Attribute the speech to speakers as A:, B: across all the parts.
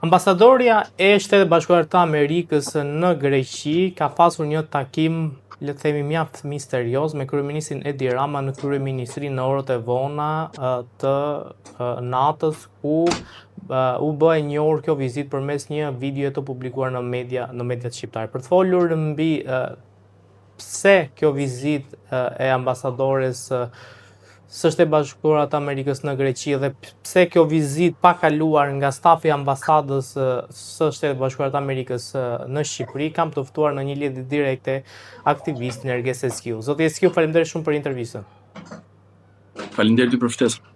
A: Ambasadorja e Shtetit Bashkuar të Amerikës në Greqi ka pasur një takim, le të themi, mjaft misterios me kryeministrin Edi Rama në kryeministri në orët e vona të natës, ku u bë e njohur kjo vizitë përmes një video të publikuar në mediat shqiptare. Për të folur mbi pse kjo vizitë e ambasadores së Shtetit Bashkuar të Amerikës në Greqi dhe pse kjo vizitë pa kaluar nga stafi i ambasadës së Shtetit Bashkuar të Amerikës në Shqipëri, kam të ftuar në një lidhje direkte aktivistin Erges Eskiu. Zoti Eskiu, faleminderit shumë për intervistën.
B: Faleminderit për ftesën.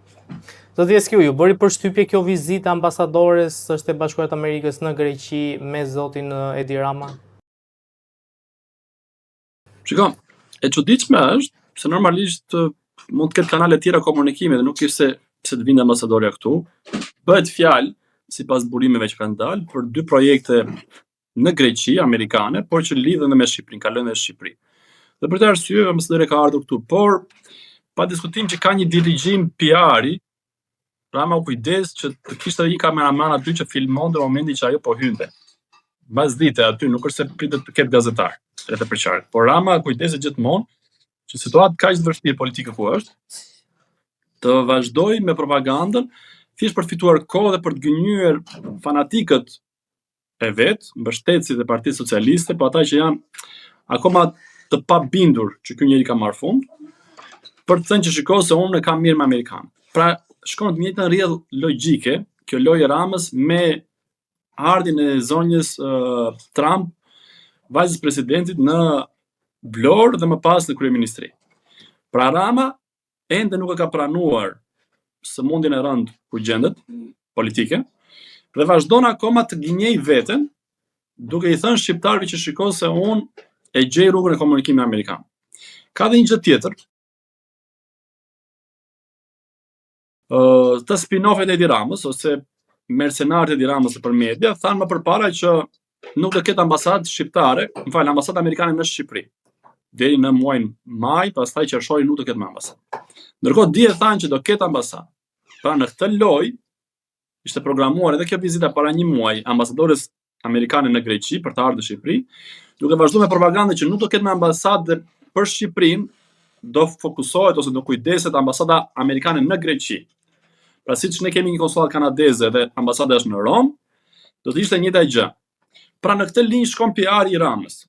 A: Zoti Eskiu, ju bëri përshtypje kjo vizitë ambasadores së Shtetit Bashkuar të Amerikës në Greqi me zotin Edi Rama?
B: Shiko, e çuditshme është se normalisht mund të ketë kanale tjera komunikime dhe nuk ishte pse të vinte ambasadorja këtu. Bëhet fjalë, sipas burimeve që kanë dalë, për 2 projekte në Greqi amerikane, por që lidhen dhe me Shqipërinë, kalojnë në Shqipëri. Dhe për këtë arsye ambasadorja ka ardhur këtu, por pa diskutim që ka një dirigjim PR-i, Rama u kujdes që të kishte një kameraman aty që filmonte në momentin që ajo po hynte. Mbas dite aty nuk është se pritet të ketë gazetar, le të përqaret. Por Rama kujdeset gjithmonë që situatë kaq të vështirë politike ku është, të vazhdoj me propagandën, thjesht për fituar kohë dhe për të gënjur fanatikët e vet, mbështetësit e Partisë Socialiste, po ata që janë akoma të pabindur që ky njeri ka marrë fund, për të thënë që shiko se unë e kam mirë me amerikanë. Pra, shkon të njëjtën rrjedhë logjike, kjo lojë Ramës me ardhin e zonjës Trump, vajzës presidentit në Vlorë dhe më pas në kryeministri. Pra Rama ende nuk e ka pranuar sëmundjen e rëndë ku gjendet politike dhe vazhdon akoma të gënjej veten, duke i thënë shqiptarëve që shikon se unë e gjej rrugën e komunikimit amerikan. Ka dhe një gjë tjetër. Të spin-offet e Edi Ramës ose mercenarët e Edi Ramës për media thanë më përpara që nuk do ketë ambasadë shqiptare, ambasadë amerikane në Shqipëri. Deri në muajin maj, pastaj qershori nuk do ketë më ambasadë. Ndërkohë dje thanë që do ketë ambasadë. Pra në këtë lojë ishte programuar edhe kjo vizita para një muaji ambasadores amerikane në Greqi për të ardhur në Shqipëri, duke vazhduar me propagandën që nuk do ketë më ambasadë për Shqipërinë, do fokusohet ose do kujdeset ambasada amerikane në Greqi. Pra siç ne kemi një konsullat kanadeze dhe ambasada është në Rom, do të ishte njëjta gjë. Pra në këtë linjë shkon PR-i i Ramës.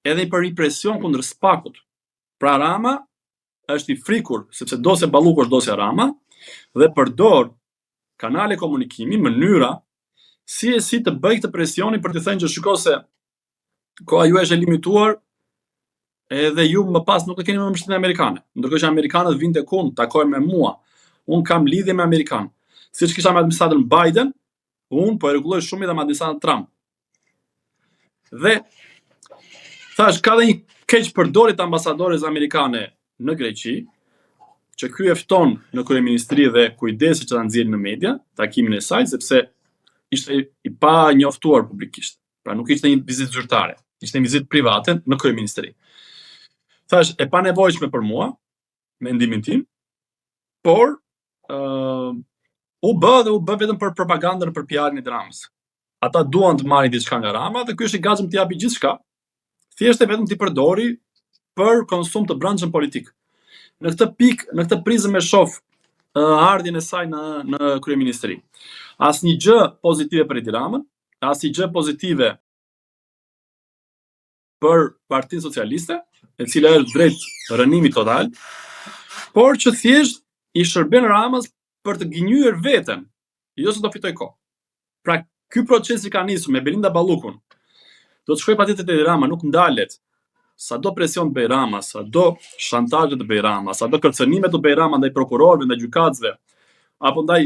B: Edhe për represion kundër spakut. Pra Rama është i frikur, sepse dosja Balluku është dosja Rama, dhe përdor kanale komunikimi, mënyra, si të bëj këtë presionin për të thënë që shiko se koha ju është e limituar, edhe ju më pas nuk e keni më mbështetjen amerikane. Ndërkohë që amerikanët vinë tek unë, takohen me mua. Unë kam lidhje me amerikanë. Siç kisha me administratën Biden, unë po e rregulloj shumë edhe me administratën Trump. Dhe thash, ka dhe një keq përdorje të ambasadores amerikane në Greqi, që ky e fton në kryeministri dhe kujdeset që ta nxjerrë në media takimin e saj, sepse ishte i pa njoftuar publikisht. Pra nuk ishte një vizitë zyrtare, ishte një vizitë private në kryeministri. Thash, e pa nevojshme për mua, mendimin tim, por u bë vetëm për propagandën për PR-in e Ramës. Ata duan të marrin diçka nga Rama dhe ky është i gatshëm të japi gjithçka, thjesht vetëm t'i përdori për konsum të brendshëm politik. Në këtë pikë, në këtë prizëm e shoh ardhjen e saj në kryeministri. Asnjë gjë pozitive për Edi Ramën, asnjë gjë pozitive për Partinë Socialiste, e cila është drejt rënimit total, por që thjesht i shërben Ramës për të gënjur veten, jo se do fitoj kohë. Pra ky proces i ka nisur me Belinda Ballukun, do të shkojë patjetër te Edi Rama, nuk ndalet. Sado presion të bëj Rama, sado shantazhe të bëj Rama, sado kërcënime të bëj Rama ndaj prokurorëve, ndaj gjykatësve, apo ndaj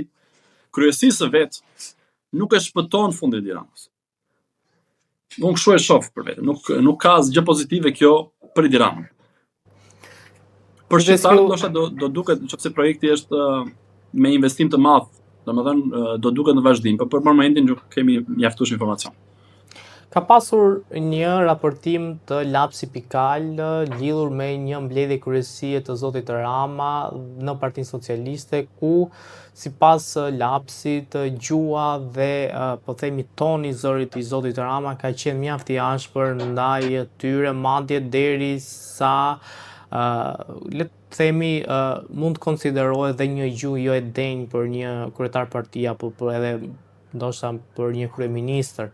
B: kryesisë së vet, nuk e shpëton fundin e Edi Ramës. Unë kështu e shoh për vete, nuk ka asgjë pozitive kjo për Edi Ramën. Për shqiptarët ndoshta do duket nëse projekti është me investim të madh, domethënë do duket në vazhdim, por për momentin nuk kemi mjaftuar informacion.
A: Ka pasur një raportim të lapsi pikal lidhur me një mbledhje kryesie të zotit Rama në Partinë Socialiste, ku sipas lapsit gjua dhe po themi toni i zërit i zotit Rama ka qenë mjaft i ashpër ndaj tyre, madje derisa le të themi mund të konsiderohet dhe një gjuhë jo e denjë për një kryetar partie apo edhe ndoshta për një kryeministër.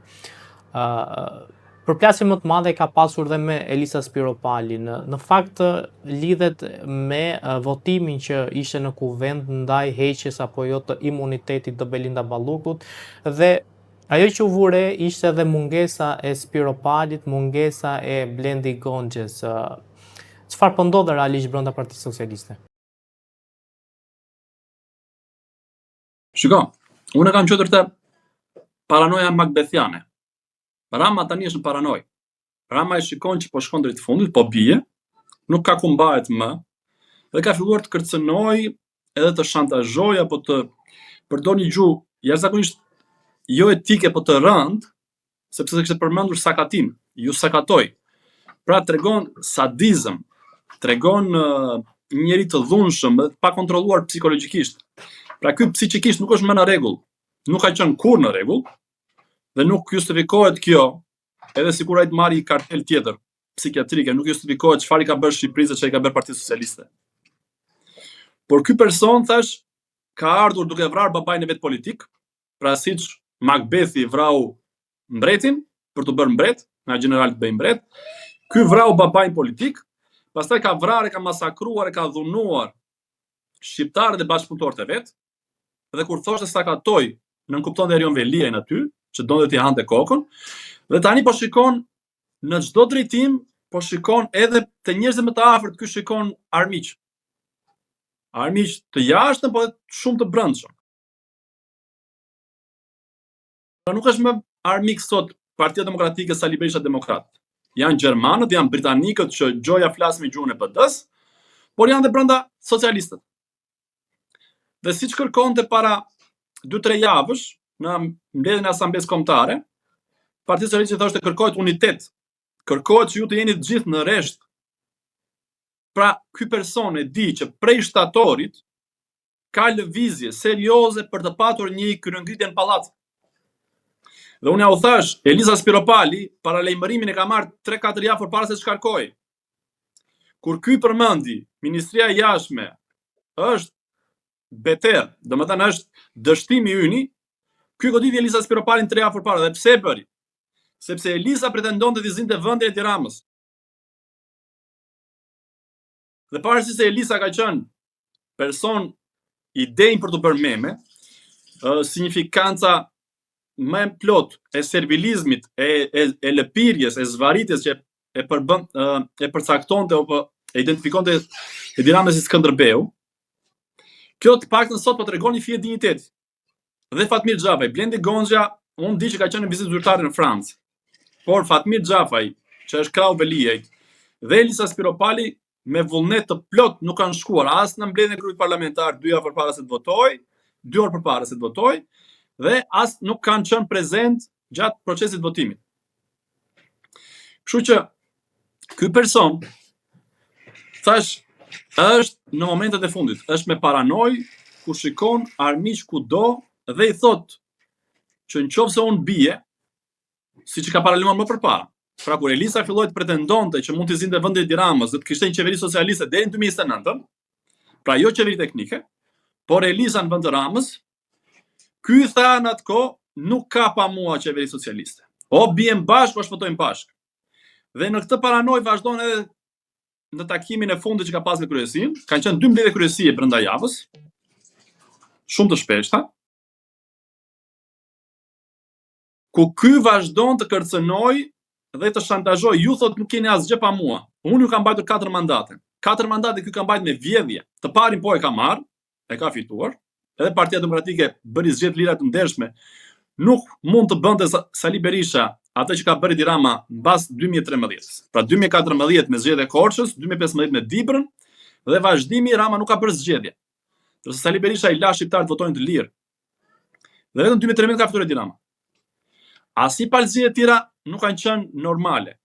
A: Përplasje më të madhe ka pasur dhe me Elisa Spiropalin. Në fakt lidhet me votimin që ishte në kuvend ndaj heqjes apo jo të imunitetit të Belinda Ballukut, dhe ajo që u vure ishte dhe mungesa e Spiropalit, mungesa e Blendi Gonxhes. Çfarë po ndodh realisht brenda Partisë Socialiste?
B: Shiko, unë kam qetur të paranoja macbethiane. Rama tani është në paranoj. Rama e shikon që po shkon drejt fundit, po bie, nuk ka ku mbahet më, dhe ka filluar të kërcënoj edhe të shantazhoj apo të përdor një gjuhë jashtëzakonisht jo etike, po të rëndë, sepse kishte përmendur sakatim, ju sakatoj. Pra tregon sadizëm, tregon një njeri të dhunshëm dhe të pakontrolluar psikologjikisht. Pra ky psikikisht nuk është më në rregull, nuk ka qenë kurrë në rregull, dhe nuk justifikohet kjo, edhe sikur ai të marrë një kartel tjetër psikiatrike, nuk justifikohet çfarë i ka bërë Shqipërisë dhe çfarë i ka bërë Partia Socialiste. Por ky person, thash, ka ardhur duke vrarë babain e vet politik, pra siç Macbethi vrau mbretin për të bërë mbret, nga general të bëj mbret, ky vrau babain politik, pastaj ka vrarë, ka masakruar, ka dhunuar shqiptarët e bashkëpunëtorët e vet, dhe kur thoshte sakatoj, nën kupton dhe Erion Veliaj aty, që donte t'i hante kokën, dhe tani po shikon në çdo drejtim, po shikon edhe te njerëzit më të afërt, ky shikon armiq. Armiq të jashtëm, po shumë të brendshëm. Pra nuk është më armik sot Partia Demokratike Sali Berisha Demokrat. Janë gjermanët, janë britanikët që gjoja flas me gjuhën e PD-s, por janë dhe brenda socialistët. Dhe siç kërkonte para 2-3 javësh në mbledhjen e Asamblesë Kombëtare, Partia Socialiste thoshte kërkohet unitet, kërkohet që ju të jeni të gjithë në rresht. Pra, ky person e di që prej shtatorit ka lëvizje serioze për të patur një kryengritje në pallat. Dhe unë ja u thash, Elisa Spiropali, para lejmërimin e ka marrë 3-4 javë përpara se të shkarkoj. Kur ky përmendi, Ministria e Jashtme është beter, domethënë është dështimi yni, ky goditi Elisa Spiropalin 3 javë përpara. Dhe pse e bëri? Sepse Elisa pretendonte të zinte vendin e Edi Ramës. Dhe pavarësisht se Elisa ka qenë person i denj për të bërë meme, signifikanca më e plot e servilizmit, e lëpirjes, e zvaritjes që e përcaktonte apo e identifikonte Edi Ramën si Skënderbeu, kjo të paktën sot po tregon një fije dinjiteti. Dhe Fatmir Xhafaj, Blendi Gonxha, unë di që ka qenë në vizitë zyrtare në Francë. Por Fatmir Xhafaj, që është krau Veliaj, dhe Elisa Spiropali me vullnet të plot nuk kanë shkuar as në mbledhjen e grupit parlamentar 2 javë përpara se të votojë, 2 orë përpara se të votojë, dhe as nuk kanë qenë prezent gjatë procesit votimit. Kështu që ky person, thash, është në momentet e fundit, është me paranoj, ku shikon armiq kudo dhe i thot që nëse unë bie, siç i ka paraluar më përpara. Pra kur Elisa filloi të pretendonte që mund të zinte vendin e Edi Ramës dhe të kishte një qeveri socialiste deri në 2029, pra jo qeveri teknike, por Elisa në vend të Ramës, ky tha në atë kohë nuk ka pa mua qeveri socialiste. O bien bashkë, o shpëtojmë bashkë. Dhe në këtë paranoj vazhdon edhe në takimin e fundit që ka pas me kryesinë, kanë qenë 2 mbledhje kryesie brenda javës, shumë të shpeshta, ku ky vazhdon të kërcënoj dhe të shantazhoj, ju thot nuk keni asgjë pa mua. Unë ju kam mbajtur 4 mandate. 4 mandate ky ka mbajtur me vjedhje. Të parin po e ka marrë, e ka fituar. Edhe Partia Demokratike bëri zgjedhje lira të ndershme. Nuk mund të bënte Sali Berisha atë që ka bërë Edi Rama mbas 2013. Pra 2014 me zgjedhje Korçës, 2015 me Dibrën, dhe vazhdimi Rama nuk ka bërë zgjedhje. Dorso Sali Berisha i la shqiptarët votojnë të lirë. Dhe vetëm 2013 ka fituar Edi Rama. As i palësi e tjera nuk kanë qenë normale.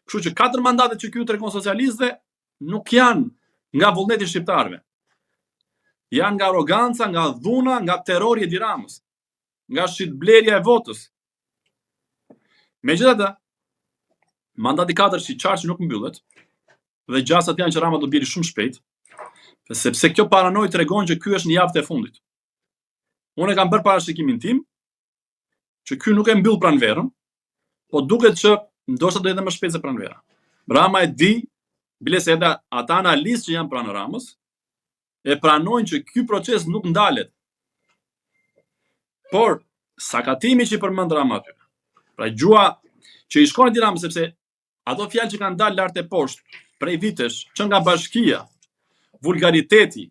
B: Kështu që 4 mandate që ky tregon socialistëve nuk janë nga vullneti i shqiptarëve. Janë nga arroganca, nga dhuna, nga terrori i Edi Ramës, nga shitblerja e votës. Megjithatë, mandati 4 që qartë që nuk mbyllet, dhe gjasat janë që Rama do bjeri shumë shpejt, sepse kjo paranojë tregon që ky është në javët e fundit. Unë e kam bërë parashikimin tim që ky nuk e mbyll pranverën, po duket që ndoshta do jetë më shpejt se pranvera. Rama e di, bile se edhe ata analistë që janë pranë Ramës e pranojnë që ky proces nuk ndalet. Por sakatimi që i përmend Rama aty, pra gjua që i shkon Edi Ramës, sepse ato fjalë që kanë dalë lart e poshtë prej vitesh, që nga bashkia, vulgariteti,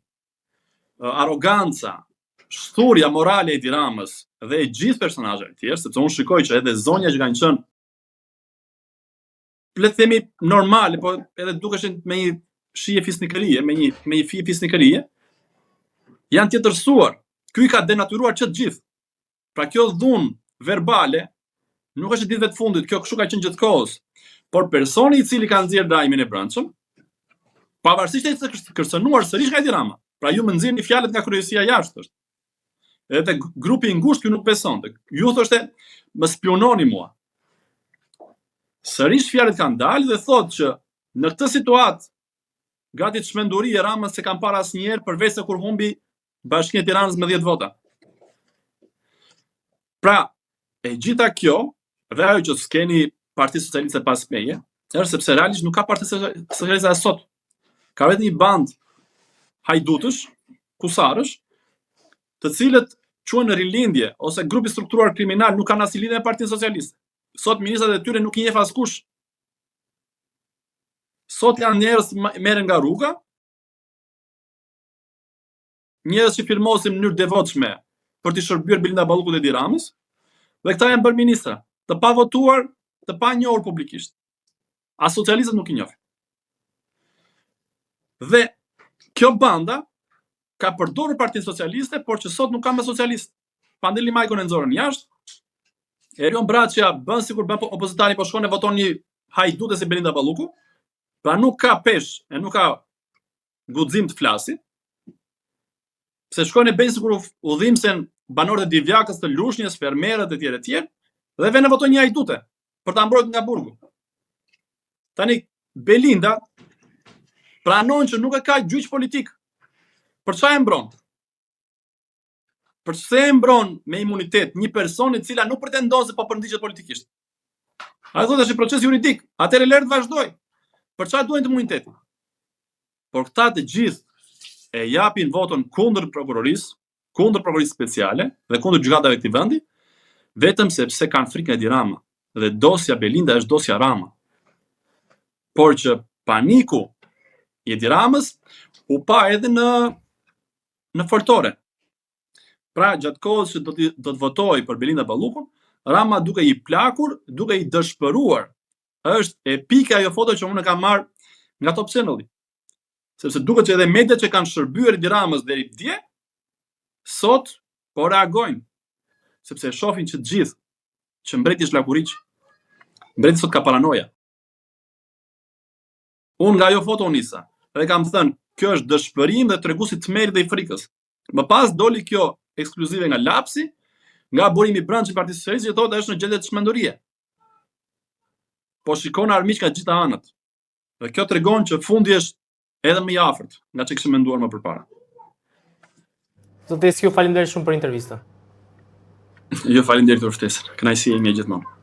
B: arroganca, shturja morale e Edi Ramës dhe e gjithë personazhet e tjerë, sepse unë shikoj që edhe zonja që kanë qenë le të themi normale, po edhe dukeshin me një shije fisnikërie, me një fije fisnikërie, janë tjetërsuar. Ky i ka denaturuar çdo gjithë. Pra kjo dhunë verbale nuk është ditëve të fundit, kjo kështu ka qenë gjithkohës. Por personi i cili ka nxjerrë lajmin e brendshëm, pavarësisht se është kërcënuar sërish nga Edi Rama. Pra ju më nxirrni fjalët nga kryesia jashtë është. Edhe grupi i ngushtë ky nuk besonte. Ju thoshte më spiononi mua. Sërish fjalët kanë dalë dhe thotë që në këtë situatë gati çmenduri e Ramës se kanë parë asnjëherë përveç se kur humbi Bashkinë e Tiranës me 10 vota. Pra, e gjitha kjo dhe ajo që s'keni Parti Socialiste pas meje, është sepse realisht nuk ka Parti Socialiste as sot. Ka vetëm një band hajdutësh, kusarësh, të cilët quhen në rilindje ose grupi strukturuar kriminal, nuk kanë asnjë lidhje me Partinë Socialiste. Sot ministrat e tyre nuk i njeh askush. Sot janë njerëz merren nga rruga, njerëz që firmosin në mënyrë devotshme për të shërbyer Belinda Ballukut dhe Edi Ramës, dhe këta janë bërë ministra, të pa votuar, të pa njohur publikisht. As socialistët nuk i njohin. Dhe kjo banda ka përdorur Partinë Socialiste, por që sot nuk ka më socialist. Pandeli Majkon e nxorën jashtë, Erion Braçja bën sikur bën opozitari, po shkon e voton një hajdute si Belinda Balluku, pra nuk ka pesh e nuk ka guxim të flasi, pse shkojnë e bëjnë sikur udhimsen banorët e Divjakës, të Lushnjës, fermerët e tjerë, dhe vjen e voton një hajdute për ta mbrojtur nga burgu. Tani Belinda pranon që nuk e ka gjyq politik. Për çfarë e mbron? Për se e mbron me imunitet një person i cila nuk pretendon se po përndiqet politikisht. Ai thotë është proces juridik, atëherë lart vazhdoj. Për çfarë duhen të imunitetin? Por këta të gjithë e japin votën kundër prokurorisë speciale dhe kundër gjykatave të këtij vendi, vetëm sepse kanë frikën e Edi Rama. Dhe dosja Belinda është dosja Rama. Por që paniku i Edi Ramës u pa edhe në foltore. Pra, gjatë kohës që do të votoj për Belinda Ballukun, Rama duke i plakur, duke i dëshpëruar. Është epike ajo foto që unë kam marrë nga Top Channel. Sepse duket që edhe mediat që kanë shërbyer Edi Ramës deri dje, sot po reagojnë. Sepse shohin që të gjithë që mbreti është lakuriq. Mbreti sot ka paranoja. Unë nga ajo foto nisa, dhe kam thënë, kjo është dëshpërim dhe treguesi i tmerrit dhe i frikës. Më pas doli kjo ekskluzive nga lapsi, nga burimi i brendshëm i Partisë Socialiste, që thotë është në gjendje të çmendurie. Po shikon armiq nga gjitha anët. Dhe kjo tregon që fundi është edhe më i afërt nga çka kishim menduar më përpara.
A: Zotësi, ju falenderoj shumë për intervistën.
B: Jo, faleminderit për ftesën. Kënaqësi ime gjithmonë.